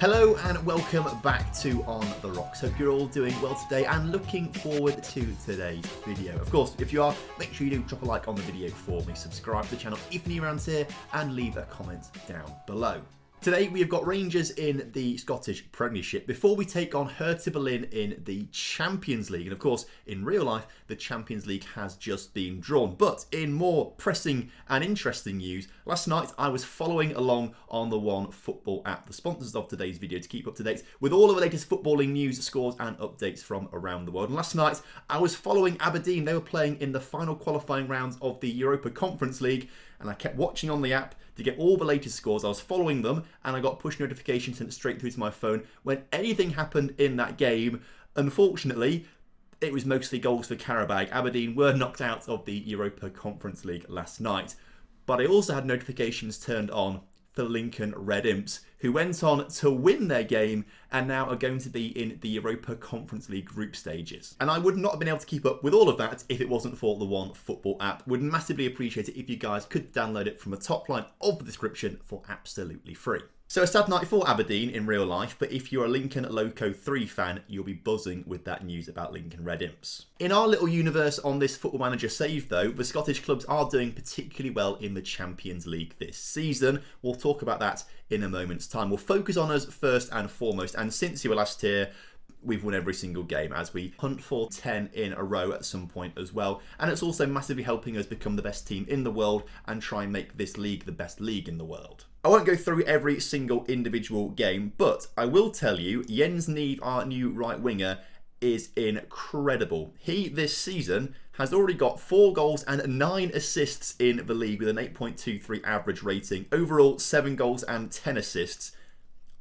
Hello and welcome back to On The Rocks. Hope you're all doing well today and looking forward to today's video. Of course, if you are, make sure you do drop a like on the video for me, subscribe to the channel if you're new around here, and leave a comment down below. Today we have got Rangers in the Scottish Premiership before we take on Hertha Berlin in the Champions League. And of course, in real life, the Champions League has just been drawn. But in more pressing and interesting news, last night I was following along on the One Football app, the sponsors of today's video, to keep up to date with all of the latest footballing news, scores and updates from around the world. And last night I was following Aberdeen. They were playing in the final qualifying rounds of the Europa Conference League, and I kept watching on the app to get all the latest scores. I was following them and I got push notifications sent straight through to my phone when anything happened in that game. Unfortunately, it was mostly goals for Karabag. Aberdeen were knocked out of the Europa Conference League last night. But I also had notifications turned on for Lincoln Red Imps, who went on to win their game and now are going to be in the Europa Conference League group stages. And I would not have been able to keep up with all of that if it wasn't for the One Football app. Would massively appreciate it if you guys could download it from the top line of the description for absolutely free. So a sad night for Aberdeen in real life, but if you're a Lincoln Loco 3 fan, you'll be buzzing with that news about Lincoln Red Imps. In our little universe on this Football Manager save though, the Scottish clubs are doing particularly well in the Champions League this season. We'll talk about that in a moment's time. We'll focus on us first and foremost, and since you were last here, we've won every single game as we hunt for 10 in a row at some point as well. And it's also massively helping us become the best team in the world and try and make this league the best league in the world. I won't go through every single individual game, but I will tell you, Jens Nieve, our new right winger, is incredible. He, this season, has already got 4 goals and 9 assists in the league with an 8.23 average rating. Overall, 7 goals and 10 assists.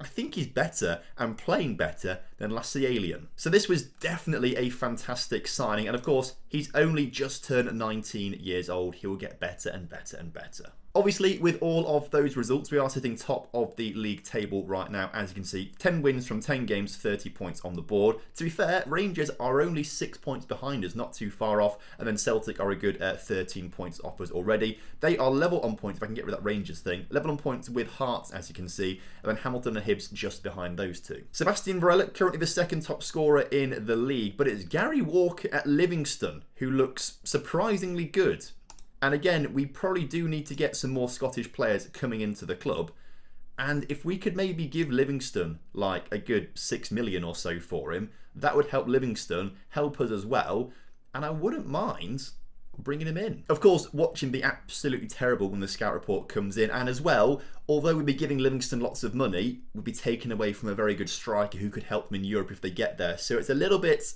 I think he's better and playing better than Lassialien. So this was definitely a fantastic signing. And of course, he's only just turned 19 years old. He will get better and better and better. Obviously, with all of those results, we are sitting top of the league table right now. As you can see, 10 wins from 10 games, 30 points on the board. To be fair, Rangers are only 6 points behind us, not too far off. And then Celtic are a good 13 points off us already. They are level on points, if I can get rid of that Rangers thing. Level on points with Hearts, as you can see. And then Hamilton and Hibs just behind those two. Sebastian Varela, currently the second top scorer in the league. But it's Gary Walker at Livingston, who looks surprisingly good. And again, we probably do need to get some more Scottish players coming into the club. And if we could maybe give Livingston like a good 6 million or so for him, that would help Livingston, help us as well. And I wouldn't mind bringing him in. Of course, watching be absolutely terrible when the scout report comes in. And as well, although we'd be giving Livingston lots of money, we'd be taken away from a very good striker who could help them in Europe if they get there. So it's a little bit...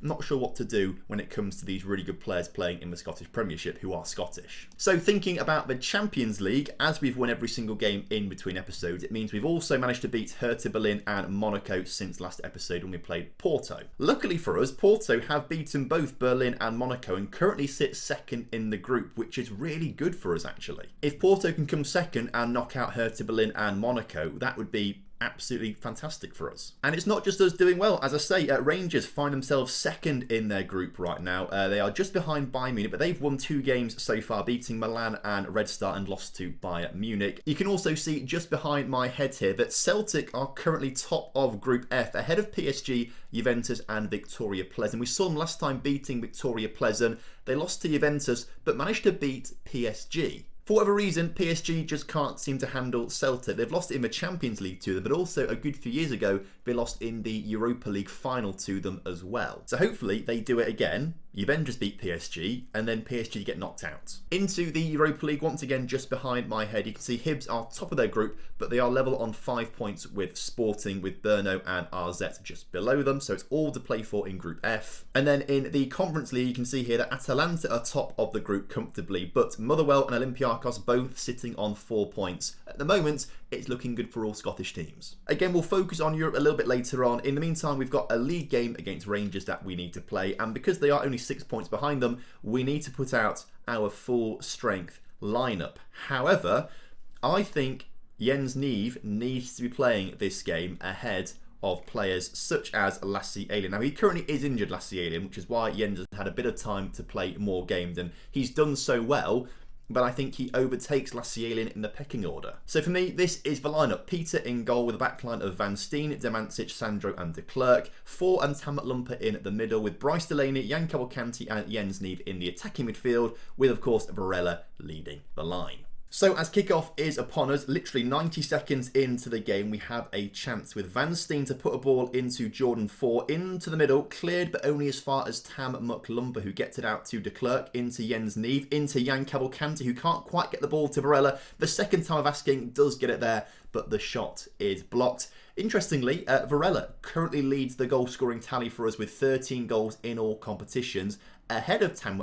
not sure what to do when it comes to these really good players playing in the Scottish Premiership who are Scottish. So thinking about the Champions League, as we've won every single game in between episodes, it means we've also managed to beat Hertha Berlin and Monaco since last episode when we played Porto. Luckily for us, Porto have beaten both Berlin and Monaco and currently sit second in the group, which is really good for us actually. If Porto can come second and knock out Hertha Berlin and Monaco, that would be absolutely fantastic for us. And it's not just us doing well. As I say, Rangers find themselves second in their group right now. They are just behind Bayern Munich, but they've won 2 games so far, beating Milan and Red Star and lost to Bayern Munich. You can also see just behind my head here that Celtic are currently top of Group F, ahead of PSG, Juventus and Victoria Pleasant. We saw them last time beating Victoria Pleasant. They lost to Juventus, but managed to beat PSG. For whatever reason, PSG just can't seem to handle Celtic. They've lost it in the Champions League to them, but also a good few years ago, they lost in the Europa League final to them as well. So hopefully they do it again. Juventus beat PSG, and then PSG get knocked out. Into the Europa League, once again, just behind my head, you can see Hibs are top of their group, but they are level on 5 points with Sporting, with Brno and RZ just below them, so it's all to play for in Group F. And then in the Conference League, you can see here that Atalanta are top of the group comfortably, but Motherwell and Olympiacos both sitting on 4 points. At the moment, it's looking good for all Scottish teams. Again, we'll focus on Europe a little bit later on. In the meantime, we've got a league game against Rangers that we need to play, and because they are only 6 points behind them, we need to put out our full strength lineup. However, I think Jens Nieve needs to be playing this game ahead of players such as Lassialien. Now, he currently is injured, Lassialien, which is why Jens has had a bit of time to play more games, and he's done so well but I think he overtakes Lassielin in the pecking order. So for me, this is the lineup. Peter in goal with a backline of Van Steen, Demancic, Sandro and de Klerk. Four and Tamat Lumper in the middle with Bryce Delaney, Jan Cavalcanti and Jens Neve in the attacking midfield, with of course Varela leading the line. So as kickoff is upon us, literally 90 seconds into the game, we have a chance with Van Steen to put a ball into Jordan 4, into the middle, cleared but only as far as Tam Muklumper, who gets it out to de Klerk, into Jens Neve, into Jan Cavalcanti, who can't quite get the ball to Varela. The second time of asking does get it there, but the shot is blocked. Interestingly, Varela currently leads the goal scoring tally for us with 13 goals in all competitions, ahead of Jan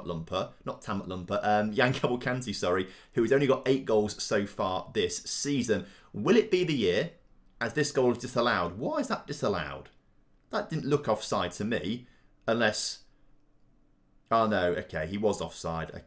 Cavalcanti, sorry, who has only got 8 goals so far this season. Will it be the year, as this goal is disallowed? Why is that disallowed? That didn't look offside to me, unless... Oh no, okay, he was offside.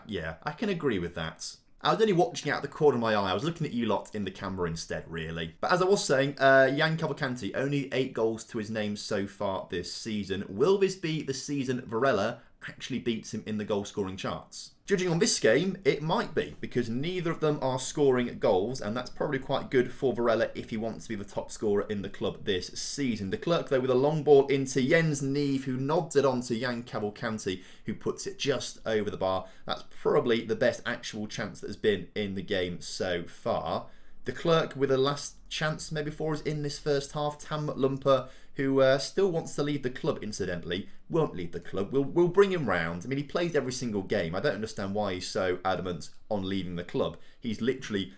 Yeah, I can agree with that. I was only watching out the corner of my eye. I was looking at you lot in the camera instead, really. But as I was saying, Jan Cavalcanti, only 8 goals to his name so far this season. Will this be the season Varela actually beats him in the goal-scoring charts? Judging on this game, it might be, because neither of them are scoring goals, and that's probably quite good for Varela if he wants to be the top scorer in the club this season. De Klerk, though, with a long ball into Jens Neve, who nods it on to Jan Cavalcanti, who puts it just over the bar. That's probably the best actual chance that has been in the game so far. De Klerk with a last chance maybe for us in this first half. Tam Lumper, who still wants to leave the club, incidentally, won't leave the club. We'll bring him round. I mean, he plays every single game. I don't understand why he's so adamant on leaving the club. He's literally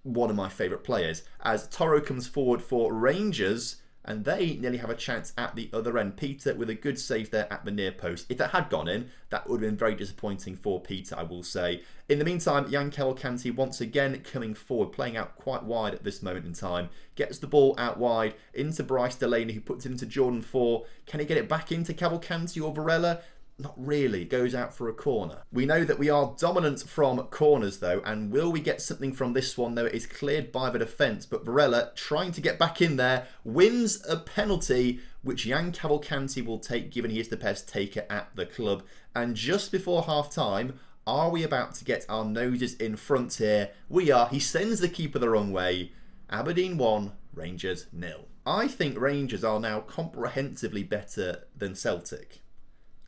one of my favourite players. As Toro comes forward for Rangers, and they nearly have a chance at the other end. Peter with a good save there at the near post. If that had gone in, that would have been very disappointing for Peter, I will say. In the meantime, Jan Cavalcanti once again coming forward, playing out quite wide at this moment in time. Gets the ball out wide into Bryce Delaney, who puts it into Jordan 4. Can he get it back into Cavalcanti or Varela? Not really. It goes out for a corner. We know that we are dominant from corners though, and will we get something from this one though? It is cleared by the defence, but Varela, trying to get back in there, wins a penalty which Jan Cavalcanti will take, given he is the best taker at the club. And just before half time, are we about to get our noses in front here? We are. He sends the keeper the wrong way. Aberdeen 1, Rangers 0. I think Rangers are now comprehensively better than Celtic.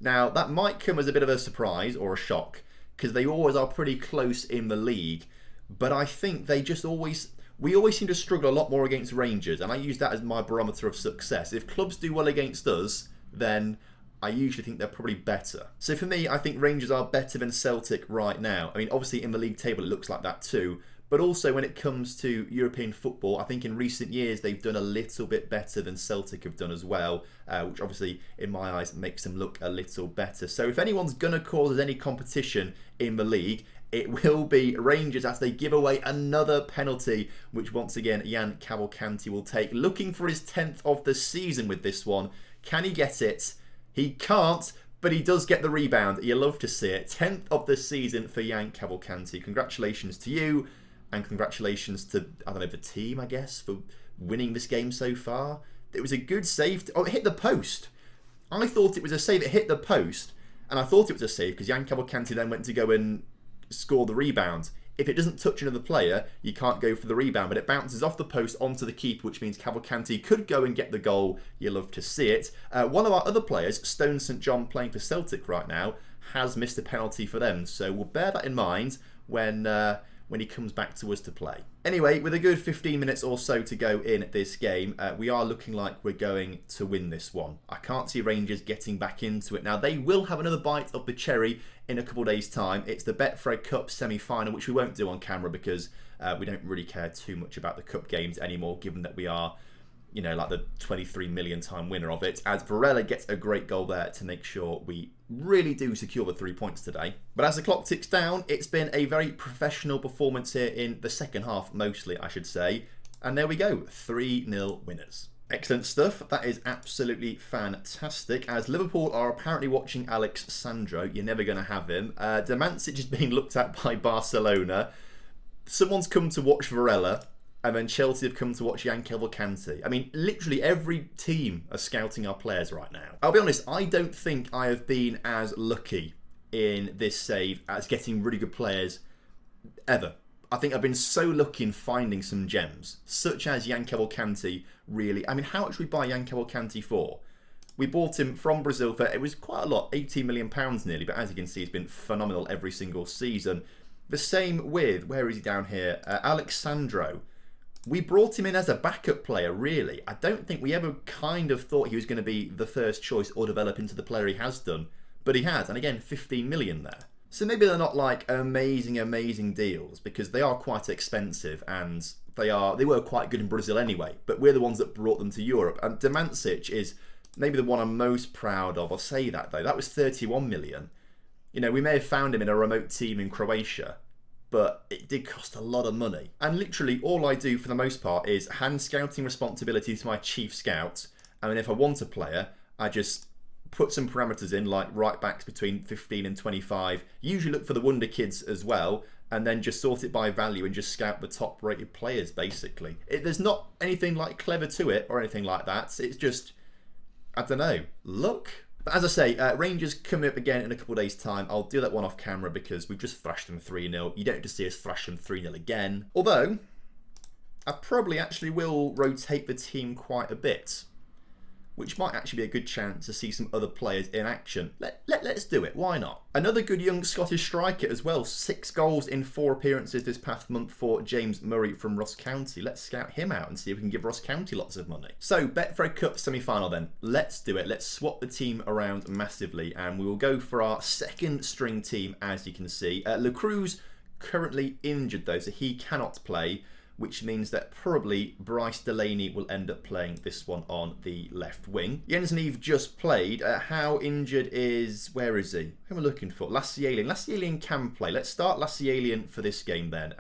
Now, that might come as a bit of a surprise or a shock, because they always are pretty close in the league, but I think they just we always seem to struggle a lot more against Rangers, and I use that as my barometer of success. If clubs do well against us, then I usually think they're probably better. So for me, I think Rangers are better than Celtic right now. I mean, obviously in the league table it looks like that too, but also when it comes to European football, I think in recent years they've done a little bit better than Celtic have done as well, which obviously in my eyes makes them look a little better. So if anyone's going to cause us any competition in the league, it will be Rangers, as they give away another penalty, which once again Jan Cavalcanti will take. Looking for his 10th of the season with this one. Can he get it? He can't, but he does get the rebound. You love to see it. 10th of the season for Jan Cavalcanti. Congratulations to you. And congratulations to, I don't know, the team, I guess, for winning this game so far. It was a good save. Oh, it hit the post. I thought it was a save. It hit the post. And I thought it was a save because Jan Cavalcanti then went to go and score the rebound. If it doesn't touch another player, you can't go for the rebound. But it bounces off the post onto the keeper, which means Cavalcanti could go and get the goal. You love to see it. One of our other players, Stone St John, playing for Celtic right now, has missed a penalty for them. So we'll bear that in mind when he comes back to us to play. Anyway, with a good 15 minutes or so to go in this game, we are looking like we're going to win this one. I can't see Rangers getting back into it. Now, they will have another bite of the cherry in a couple of days' time. It's the Betfred Cup semi-final, which we won't do on camera because we don't really care too much about the cup games anymore, given that we are, you know, like the 23 million time winner of it, as Varela gets a great goal there to make sure we really do secure the 3 points today. But as the clock ticks down, it's been a very professional performance here in the second half, mostly, I should say. And there we go, 3-0 winners. Excellent stuff. That is absolutely fantastic. As Liverpool are apparently watching Alex Sandro, you're never going to have him. Demancic is being looked at by Barcelona. Someone's come to watch Varela. And then Chelsea have come to watch Jan Cavalcanti. I mean, literally every team are scouting our players right now. I'll be honest, I don't think I have been as lucky in this save as getting really good players ever. I think I've been so lucky in finding some gems, such as Jan Cavalcanti, really. I mean, how much did we buy Jan Cavalcanti for? We bought him from Brazil for, it was quite a lot, £18 million nearly, but as you can see, he's been phenomenal every single season. The same with, where is he down here? Alexandro. We brought him in as a backup player, really. I don't think we ever kind of thought he was going to be the first choice or develop into the player he has done, but he has, and again, 15 million there. So maybe they're not like amazing deals, because they are quite expensive and they were quite good in Brazil anyway, but we're the ones that brought them to Europe. And Demancic is maybe the one I'm most proud of. I'll say that though. That was 31 million. You know, we may have found him in a remote team in Croatia, but it did cost a lot of money. And literally all I do for the most part is hand scouting responsibility to my chief scout. And then if I want a player, I just put some parameters in, like right backs between 15 and 25. Usually look for the wonder kids as well, and then just sort it by value and just scout the top rated players, basically. There's not anything like clever to it or anything like that. It's just, I don't know, luck. But as I say, Rangers coming up again in a couple of days' time. I'll do that one off camera because we've just thrashed them 3-0. You don't get to see us thrash them 3-0 again. Although, I probably actually will rotate the team quite a bit, which might actually be a good chance to see some other players in action. Let's do it, why not? Another good young Scottish striker as well. 6 goals in 4 appearances this past month for James Murray from Ross County. Let's scout him out and see if we can give Ross County lots of money. So, Betfred Cup semi-final then. Let's do it. Let's swap the team around massively, and we will go for our second string team, as you can see. Le Cruz currently injured though, so he cannot play, which means that probably Bryce Delaney will end up playing this one on the left wing. Jens Neve just played. How injured is... Where is he? Who am I looking for? Lassialian. Lassialian can play. Let's start Lassialian for this game then,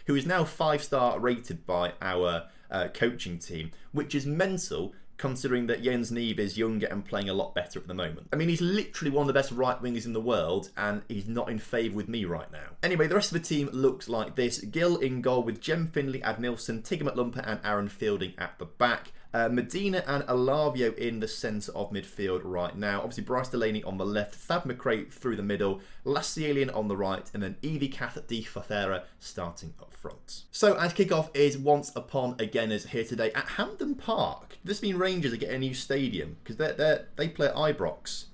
who is now 5-star rated by our coaching team, which is mental considering that Jens Neve is younger and playing a lot better at the moment. I mean, he's literally one of the best right wingers in the world, and he's not in favour with me right now. Anyway, the rest of the team looks like this. Gill in goal with Jem Finley, Ad Nilsson, Tigger McLumper and Aaron Fielding at the back. Medina and Alavio in the centre of midfield right now. Obviously, Bryce Delaney on the left, Thad McRae through the middle, Lassialian on the right, and then Evie Cath de Fafera starting up front. So, as kickoff is once upon again is here today at Hampden Park. This means Rangers are getting a new stadium because they play at Ibrox.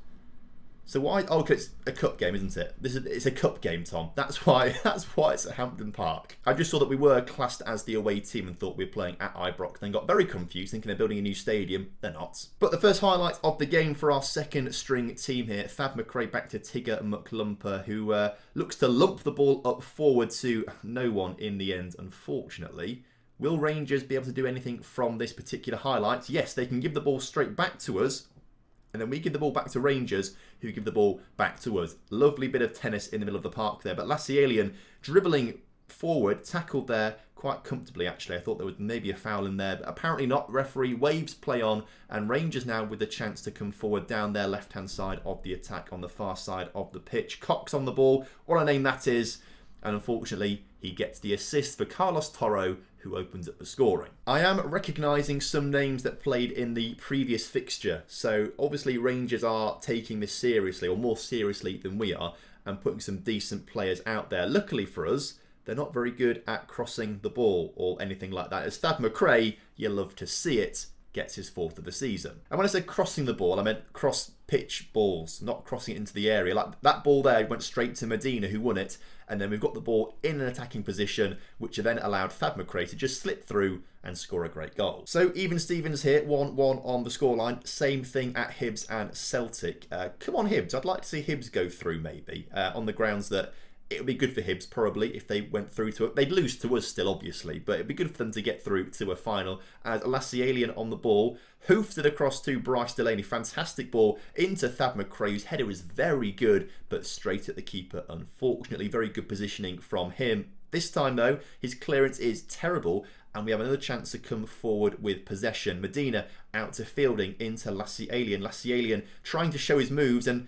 So why? Oh, because it's a cup game, isn't it? It's a cup game, Tom. That's why it's at Hampden Park. I just saw that we were classed as the away team and thought we were playing at Ibrox. Then got very confused, thinking they're building a new stadium. They're not. But the first highlight of the game for our second string team here: Thad McRae back to Tigger McLumper, who looks to lump the ball up forward to no one in the end, unfortunately. Will Rangers be able to do anything from this particular highlight? Yes, they can give the ball straight back to us, and then we give the ball back to Rangers, who give the ball back to us. Lovely bit of tennis in the middle of the park there. But Lassialian dribbling forward, tackled there quite comfortably, actually. I thought there was maybe a foul in there, but apparently not. Referee waves play on, and Rangers now with the chance to come forward down their left-hand side of the attack on the far side of the pitch. Cox on the ball, what a name that is. And unfortunately, he gets the assist for Carlos Toro, who opens up the scoring. I am recognising some names that played in the previous fixture. So obviously Rangers are taking this seriously, or more seriously than we are, and putting some decent players out there. Luckily for us, they're not very good at crossing the ball or anything like that. As Thad McRae, you love to see it, gets his 4th of the season. And when I said crossing the ball, I meant cross-pitch balls, not crossing it into the area. Like that ball there went straight to Medina, who won it, and then we've got the ball in an attacking position, which then allowed Thad McRae to just slip through and score a great goal. So even Stevens here, 1-1 on the scoreline. Same thing at Hibs and Celtic. Come on, Hibs. I'd like to see Hibs go through, maybe, on the grounds that it would be good for Hibs, probably, if they went through to it. They'd lose to us still, obviously, but it'd be good for them to get through to a final. As Lassialian on the ball, hoofed it across to Bryce Delaney. Fantastic ball into Thad McRae, whose header was very good, but straight at the keeper, unfortunately. Very good positioning from him. This time, though, his clearance is terrible, and we have another chance to come forward with possession. Medina out to Fielding into Lassialian. Lassialian trying to show his moves, and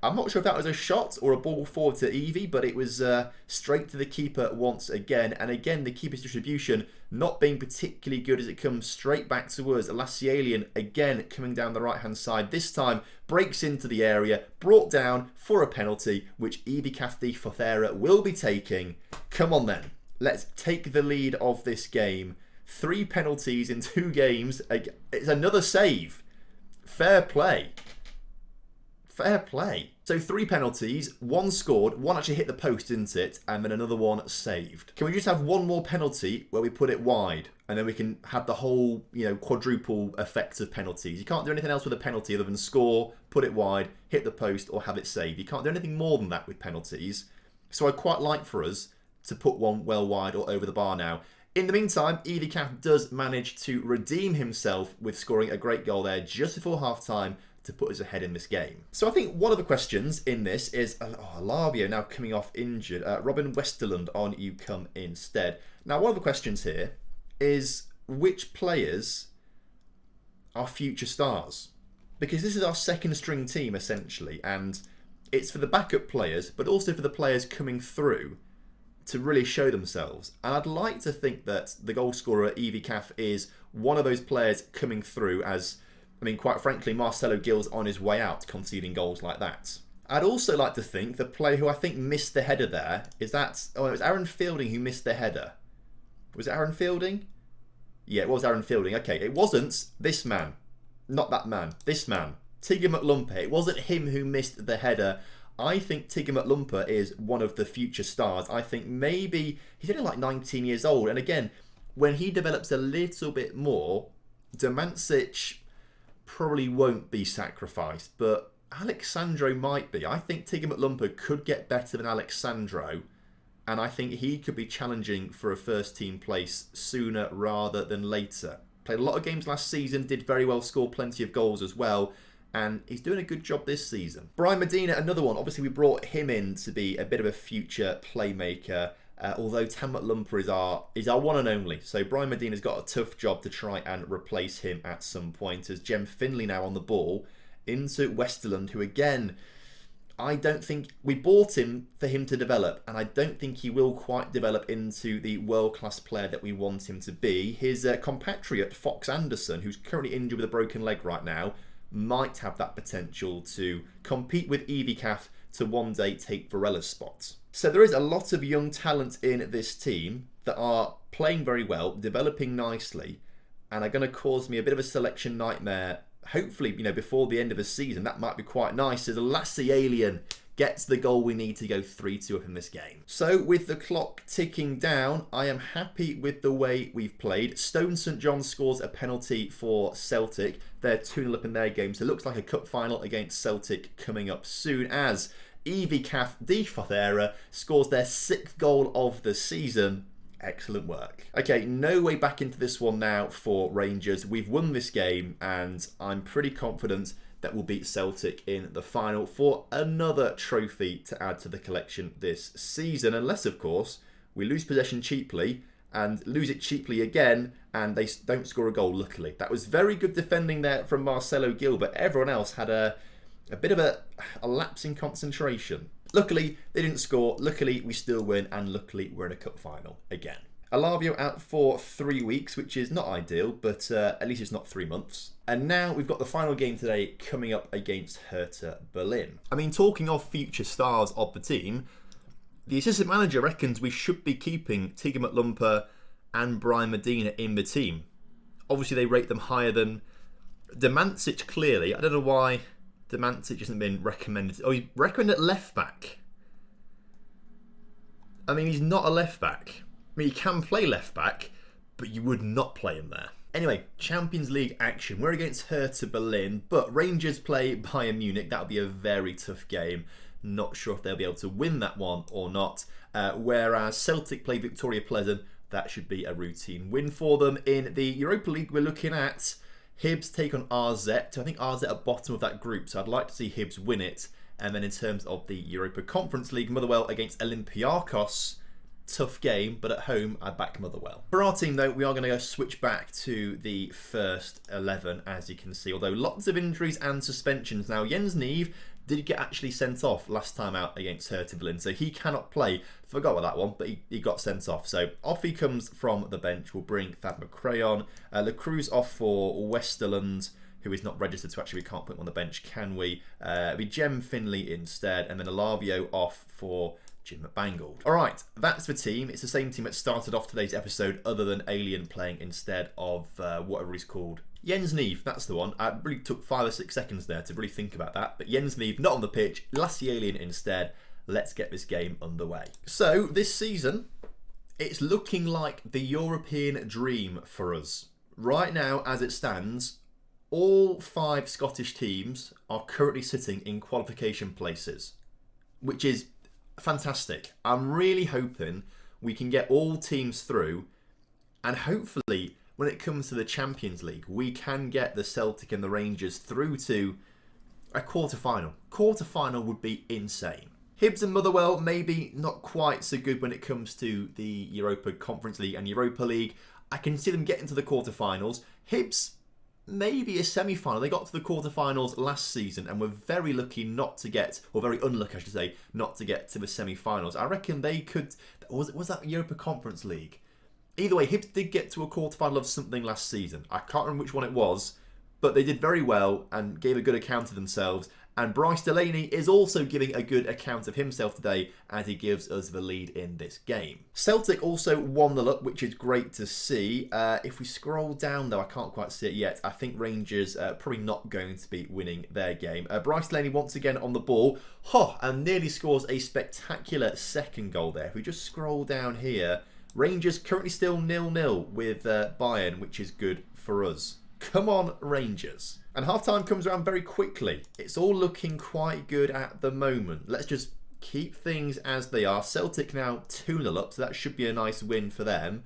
I'm not sure if that was a shot or a ball forward to Evie, but it was straight to the keeper once again. And again, the keeper's distribution not being particularly good as it comes straight back to us. Lassialian again coming down the right-hand side. This time breaks into the area, brought down for a penalty, which Evie Fothera will be taking. Come on then, let's take the lead of this game. 3 penalties in 2 games. It's another save. Fair play. Fair play. So 3 penalties, 1 scored, 1 actually hit the post, didn't it? And then another 1 saved. Can we just have 1 more penalty where we put it wide? And then we can have the whole, quadruple effect of penalties. You can't do anything else with a penalty other than score, put it wide, hit the post, or have it saved. You can't do anything more than that with penalties. So I'd quite like for us to put 1 well wide or over the bar now. In the meantime, Evie does manage to redeem himself with scoring a great goal there just before half-time to put us ahead in this game. So I think one of the questions in this is, Alavio now coming off injured. Robin Westerlund, on you come instead. Now, one of the questions here is which players are future stars? Because this is our second string team, essentially, and it's for the backup players, but also for the players coming through to really show themselves. And I'd like to think that the goal scorer, Evie is one of those players coming through as, quite frankly, Marcelo Gil's on his way out conceding goals like that. I'd also like to think the player who I think missed the header there is that... Oh, it was Aaron Fielding who missed the header. Was it Aaron Fielding? Yeah, it was Aaron Fielding. Okay, it wasn't this man. Not that man. This man. Tigger McLumper. It wasn't him who missed the header. I think Tigger McLumper is one of the future stars. I think maybe... He's only like 19 years old. And again, when he develops a little bit more, Domancic probably won't be sacrificed, but Alexandro might be. I think Tigger McLumper could get better than Alexandro, and I think he could be challenging for a first team place sooner rather than later. Played a lot of games last season, did very well, scored plenty of goals as well, and he's doing a good job this season. Brian Medina, another one. Obviously, we brought him in to be a bit of a future playmaker. Although Tam McLumper is our one and only. So Brian Medina's got a tough job to try and replace him at some point. As Jem Finley now on the ball into Westerlund, who again, I don't think... We bought him for him to develop, and I don't think he will quite develop into the world-class player that we want him to be. His compatriot, Fox Anderson, who's currently injured with a broken leg right now, might have that potential to compete with Evie to one day take Varella's spot. So there is a lot of young talent in this team that are playing very well, developing nicely, and are going to cause me a bit of a selection nightmare. Hopefully, before the end of the season, that might be quite nice as Lassialian gets the goal we need to go 3-2 up in this game. So with the clock ticking down, I am happy with the way we've played. Stone St John scores a penalty for Celtic. They're 2-0 up in their game, so it looks like a cup final against Celtic coming up soon as Evie Fothera scores their 6th goal of the season. Excellent work. Okay, no way back into this one now for Rangers. We've won this game, and I'm pretty confident that we'll beat Celtic in the final for another trophy to add to the collection this season. Unless, of course, we lose possession cheaply and lose it cheaply again, and they don't score a goal, luckily. That was very good defending there from Marcelo Gil, but everyone else had a bit of a lapse in concentration. Luckily, they didn't score. Luckily, we still win. And luckily, we're in a cup final again. Alavio out for 3 weeks, which is not ideal, but at least it's not 3 months. And now we've got the final game today coming up against Hertha Berlin. Talking of future stars of the team, the assistant manager reckons we should be keeping Tigger McLumper and Brian Medina in the team. Obviously, they rate them higher than Domancic, clearly. I don't know why Domancic hasn't been recommended. Oh, he's recommended at left back. He's not a left back. He can play left back, but you would not play him there. Anyway, Champions League action. We're against Hertha Berlin, but Rangers play Bayern Munich. That'll be a very tough game. Not sure if they'll be able to win that one or not. Whereas Celtic play Victoria Pleasant. That should be a routine win for them. In the Europa League, we're looking at Hibs take on RZ. So I think RZ at bottom of that group. So I'd like to see Hibs win it. And then in terms of the Europa Conference League, Motherwell against Olympiacos. tough game, but at home I back Motherwell. For our team though, we are going to go switch back to the first 11, as you can see, although lots of injuries and suspensions. Now Jens Neve did get actually sent off last time out against Hertha Berlin, so he cannot play. Forgot about that one, but he got sent off. So off he comes from the bench. We'll bring Thad McCray on. Le Cruz off for Westerland, who is not registered, so actually we can't put him on the bench, can we? It'll be Jem Finley instead, and then Alavio off for Jim McBangle. Alright, that's the team. It's the same team that started off today's episode, other than Alien playing instead of whatever he's called. Jens Neve, that's the one. I really took 5 or 6 seconds there to really think about that. But Jens Neve, not on the pitch. Lassie Alien instead. Let's get this game underway. So, this season, it's looking like the European dream for us. Right now, as it stands, all 5 Scottish teams are currently sitting in qualification places, which is fantastic. I'm really hoping we can get all teams through, and hopefully when it comes to the Champions League we can get the Celtic and the Rangers through to a quarter-final. Quarter-final would be insane. Hibs and Motherwell maybe not quite so good when it comes to the Europa Conference League and Europa League. I can see them getting to the quarter-finals. Hibs maybe a semi-final. They got to the quarter-finals last season and were very lucky not to get, or very unlucky I should say, not to get to the semi-finals. I reckon they could, was that Europa Conference League? Either way, Hibs did get to a quarter-final of something last season. I can't remember which one it was, but they did very well and gave a good account of themselves. And Bryce Delaney is also giving a good account of himself today as he gives us the lead in this game. Celtic also 1-0 up, which is great to see. If we scroll down, though, I can't quite see it yet. I think Rangers probably not going to be winning their game. Bryce Delaney once again on the ball. And nearly scores a spectacular second goal there. If we just scroll down here, Rangers currently still 0-0 with Bayern, which is good for us. Come on, Rangers. And half-time comes around very quickly. It's all looking quite good at the moment. Let's just keep things as they are. Celtic now 2-0 up, so that should be a nice win for them.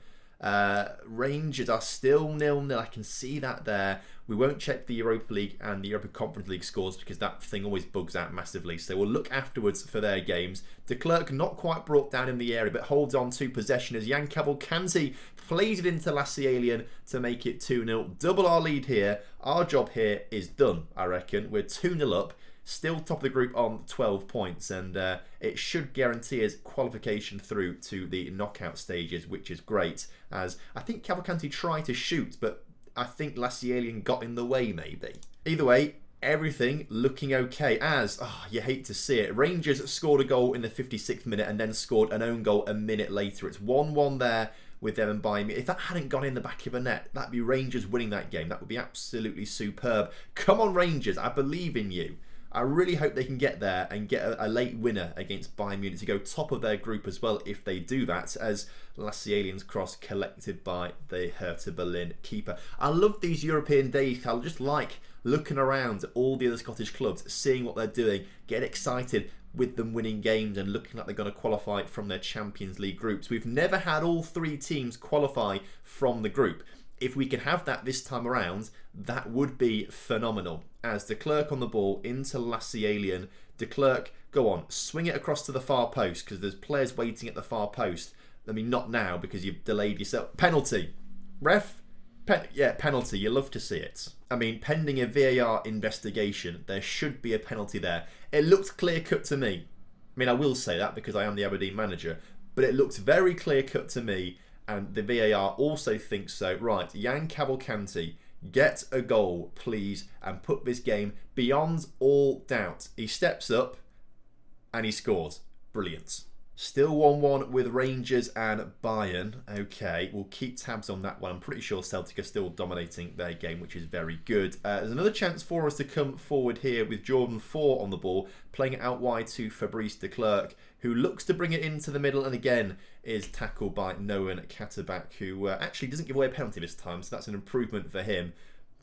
Rangers are still 0-0. I can see that there. We won't check the Europa League and the Europa Conference League scores because that thing always bugs out massively. So we'll look afterwards for their games. De Klerk not quite brought down in the area, but holds on to possession as Jan Cavalcanti plays it into Lassie Alien to make it 2-0. Double our lead here. Our job here is done, I reckon. We're 2-0 up. Still top of the group on 12 points, and it should guarantee us qualification through to the knockout stages, which is great. As I think Cavalcanti tried to shoot, but I think Lassie Alien got in the way, maybe. Either way, everything looking okay. As, you hate to see it, Rangers scored a goal in the 56th minute and then scored an own goal a minute later. It's 1-1 there with them and Bayern. If that hadn't gone in the back of the net, that'd be Rangers winning that game. That would be absolutely superb. Come on, Rangers, I believe in you. I really hope they can get there and get a late winner against Bayern Munich to go top of their group as well if they do that, as Lassie Alien's cross collected by the Hertha Berlin keeper. I love these European days. I just like looking around at all the other Scottish clubs, seeing what they're doing, get excited with them winning games and looking like they're going to qualify from their Champions League groups. We've never had all 3 teams qualify from the group. If we can have that this time around, that would be phenomenal. As De Klerk on the ball into Lassie Alien. De Klerk, go on, swing it across to the far post because there's players waiting at the far post. I mean, not now because you've delayed yourself. Penalty. Ref? Penalty. You love to see it. I mean, pending a VAR investigation, there should be a penalty there. It looked clear-cut to me. I mean, I will say that because I am the Aberdeen manager, but it looked very clear-cut to me. And the VAR also thinks so. Right, Jan Cavalcanti, get a goal, please, and put this game beyond all doubt. He steps up and he scores. Brilliant. Still 1-1 with Rangers and Bayern. Okay, we'll keep tabs on that one. I'm pretty sure Celtic are still dominating their game, which is very good. There's another chance for us to come forward here with Jordan 4 on the ball, playing it out wide to Fabrice de Klerk, who looks to bring it into the middle and again is tackled by Noan Katterbach, who actually doesn't give away a penalty this time, so that's an improvement for him.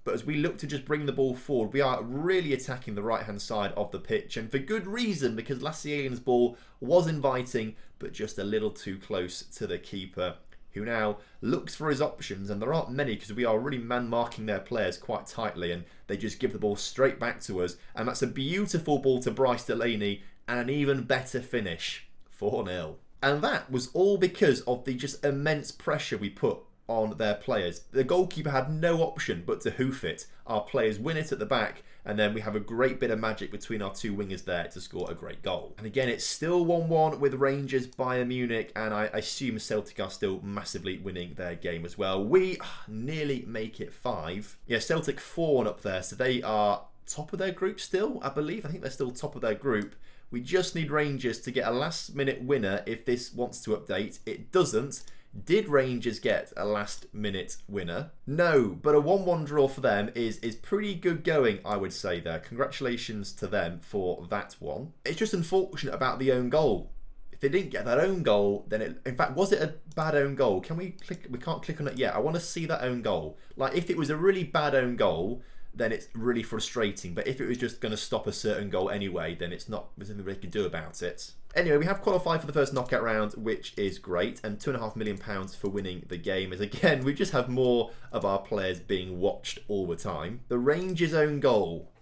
But as we look to just bring the ball forward, we are really attacking the right-hand side of the pitch. And for good reason, because Lassie Alien's ball was inviting, but just a little too close to the keeper, who now looks for his options. And there aren't many, because we are really man-marking their players quite tightly. And they just give the ball straight back to us. And that's a beautiful ball to Bryce Delaney. And an even better finish. 4-0. And that was all because of the just immense pressure we put on their players. The goalkeeper had no option but to hoof it. Our players win it at the back, and then we have a great bit of magic between our two wingers there to score a great goal. And again, it's still 1-1 with Rangers, Bayern Munich, and I assume Celtic are still massively winning their game as well. We nearly make it 5. Yeah, Celtic 4-1 up there, so they are top of their group still, I believe. I think they're still top of their group. We just need Rangers to get a last-minute winner if this wants to update. It doesn't. Did Rangers get a last-minute winner? No, but a 1-1 draw for them is pretty good going, I would say there. Congratulations to them for that one. It's just unfortunate about the own goal. If they didn't get that own goal, then in fact, was it a bad own goal? Can we click? We can't click on it yet. I want to see that own goal. Like, if it was a really bad own goal, then it's really frustrating. But if it was just going to stop a certain goal anyway, then there's nothing we can do about it. Anyway, we have qualified for the first knockout round, which is great, and £2.5 million for winning the game, as again, we just have more of our players being watched all the time. The Rangers' own goal,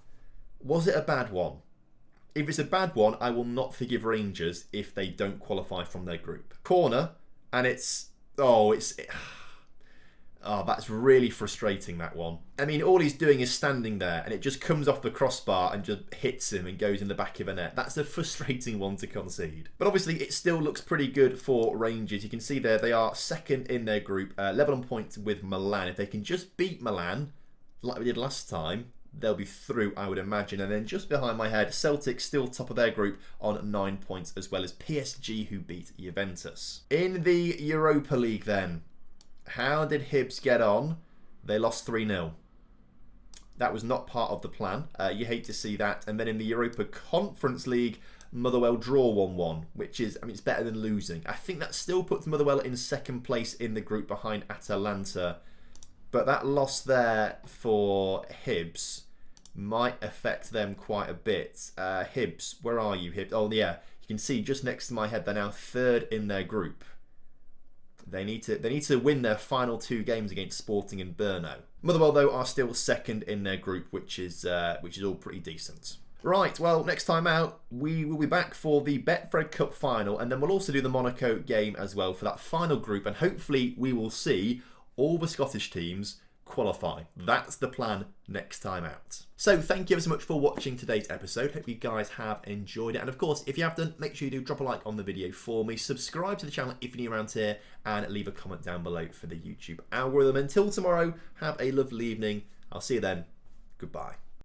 was it a bad one? If it's a bad one, I will not forgive Rangers if they don't qualify from their group. Corner, and oh, that's really frustrating, that one. I mean, all he's doing is standing there and it just comes off the crossbar and just hits him and goes in the back of a net. That's a frustrating one to concede. But obviously, it still looks pretty good for Rangers. You can see there they are second in their group, level on points with Milan. If they can just beat Milan, like we did last time, they'll be through, I would imagine. And then just behind my head, Celtic still top of their group on 9 points, as well as PSG, who beat Juventus. In the Europa League then, how did Hibs get on? They lost 3-0. That was not part of the plan. You hate to see that. And then in the Europa Conference League, Motherwell draw 1-1, which is, I mean, it's better than losing. I think that still puts Motherwell in second place in the group behind Atalanta. But that loss there for Hibs might affect them quite a bit. Hibs, where are you, Hibs? Oh, yeah. You can see just next to my head, they're now third in their group. They need to win their final 2 games against Sporting and Brno. Motherwell, though, are still second in their group, which is all pretty decent. Right, well, next time out, we will be back for the Betfred Cup final, and then we'll also do the Monaco game as well for that final group, and hopefully we will see all the Scottish teams qualify. That's the plan next time out. So thank you ever so much for watching today's episode. Hope you guys have enjoyed it. And of course, if you have done, make sure you do drop a like on the video for me. Subscribe to the channel if you're new around here, and leave a comment down below for the YouTube algorithm. Until tomorrow, have a lovely evening. I'll see you then. Goodbye.